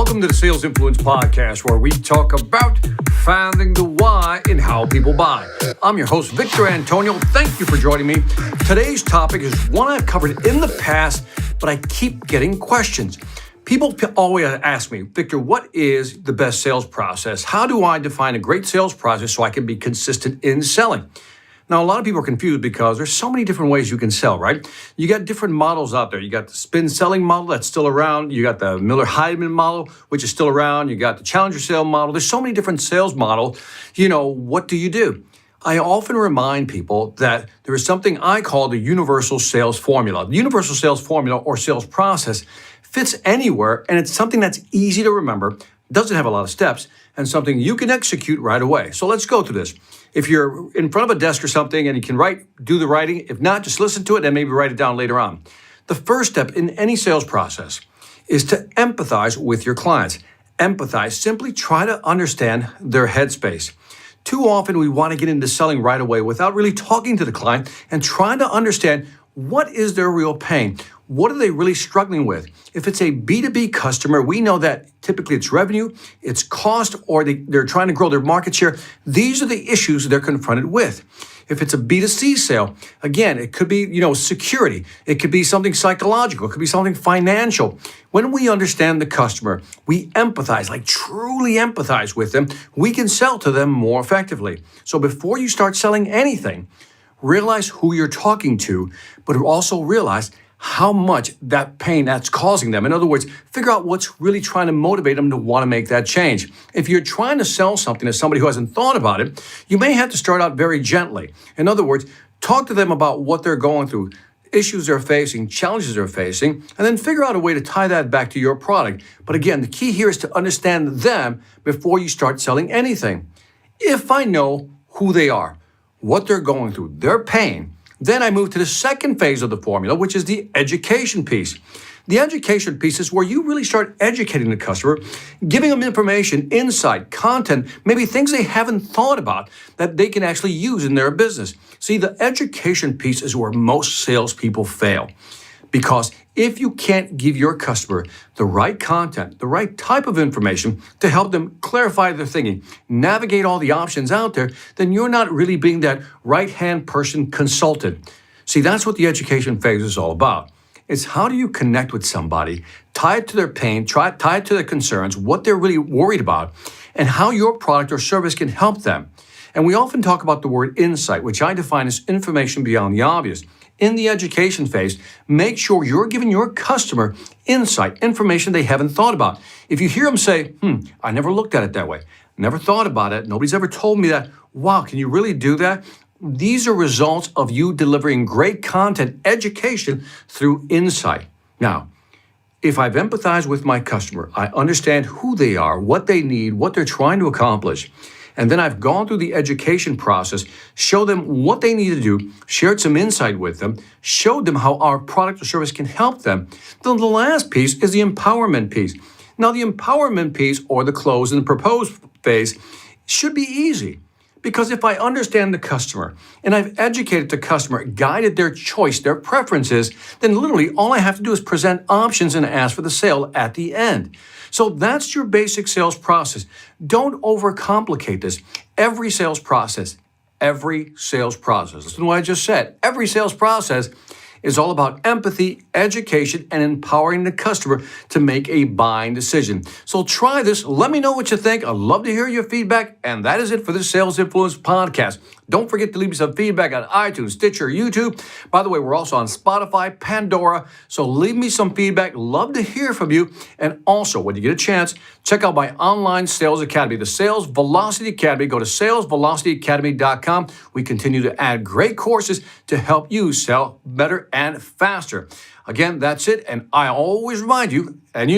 Welcome to the Sales Influence Podcast, where we talk about finding the why in how people buy. I'm your host, Victor Antonio. Thank you for joining me. Today's topic is one I've covered in the past, but I keep getting questions. People always ask me, Victor, what is the best sales process? How do I define a great sales process so I can be consistent in selling? Now, a lot of people are confused because there's so many different ways you can sell, right? You got different models out there. You got the spin selling model that's still around. You got the Miller-Heiman model, which is still around. You got the challenger sale model. There's so many different sales models. What do? I often remind people that there is something I call the universal sales formula. The universal sales formula or sales process fits anywhere, and it's something that's easy to remember, doesn't have a lot of steps, and something you can execute right away. So let's go through this. If you're in front of a desk or something and you can do the writing. If not, just listen to it and maybe write it down later on. The first step in any sales process is to empathize with your clients. Empathize, simply try to understand their headspace. Too often we want to get into selling right away without really talking to the client and trying to understand what is their real pain. What are they really struggling with? If it's a B2B customer, we know that typically it's revenue, it's cost, or they're trying to grow their market share. These are the issues they're confronted with. If it's a B2C sale, again, it could be, security. It could be something psychological. It could be something financial. When we understand the customer, we empathize, like truly empathize with them, we can sell to them more effectively. So before you start selling anything, realize who you're talking to, but also realize how much that pain that's causing them. In other words, figure out what's really trying to motivate them to want to make that change. If you're trying to sell something to somebody who hasn't thought about it, you may have to start out very gently. In other words, talk to them about what they're going through, issues they're facing, challenges they're facing, and then figure out a way to tie that back to your product. But again, the key here is to understand them before you start selling anything. If I know who they are, what they're going through, their pain, then I move to the second phase of the formula, which is the education piece. The education piece is where you really start educating the customer, giving them information, insight, content, maybe things they haven't thought about that they can actually use in their business. See, the education piece is where most salespeople fail. Because if you can't give your customer the right content, the right type of information to help them clarify their thinking, navigate all the options out there, then you're not really being that right-hand person consultant. See, that's what the education phase is all about. It's how do you connect with somebody, tie it to their pain, tie it to their concerns, what they're really worried about, and how your product or service can help them. And we often talk about the word insight, which I define as information beyond the obvious. In the education phase, make sure you're giving your customer insight, information they haven't thought about. If you hear them say, I never looked at it that way, never thought about it, nobody's ever told me that, wow, can you really do that? These are results of you delivering great content, education through insight. Now, if I've empathized with my customer, I understand who they are, what they need, what they're trying to accomplish, and then I've gone through the education process, show them what they need to do, shared some insight with them, showed them how our product or service can help them. Then the last piece is the empowerment piece. Now, the empowerment piece, or the close and the propose phase, should be easy. Because if I understand the customer and I've educated the customer, guided their choice, their preferences, then literally all I have to do is present options and ask for the sale at the end. So that's your basic sales process. Don't overcomplicate this. Every sales process, listen to what I just said, every sales process is all about empathy, education, and empowering the customer to make a buying decision. So try this. Let me know what you think. I'd love to hear your feedback. And that is it for the Sales Influence Podcast. Don't forget to leave me some feedback on iTunes, Stitcher, YouTube. By the way, we're also on Spotify, Pandora. So leave me some feedback. Love to hear from you. And also, when you get a chance, check out my online sales academy, the Sales Velocity Academy. Go to salesvelocityacademy.com. We continue to add great courses to help you sell better and faster. Again, that's it. And I always remind you, and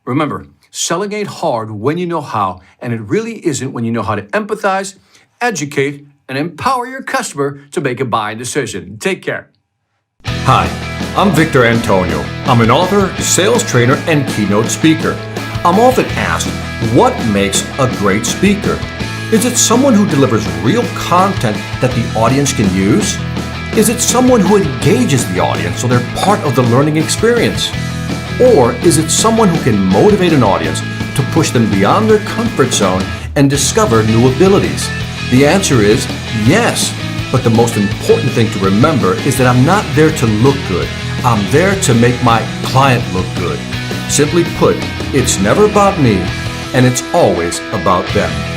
remember, selling ain't hard when you know how. And it really isn't when you know how to empathize, educate, and empower your customer to make a buying decision. Take care. Hi, I'm Victor Antonio. I'm an author, sales trainer, and keynote speaker. I'm often asked, what makes a great speaker? Is it someone who delivers real content that the audience can use? Is it someone who engages the audience so they're part of the learning experience? Or is it someone who can motivate an audience to push them beyond their comfort zone and discover new abilities? The answer is yes. But the most important thing to remember is that I'm not there to look good. I'm there to make my client look good. Simply put, it's never about me, and it's always about them.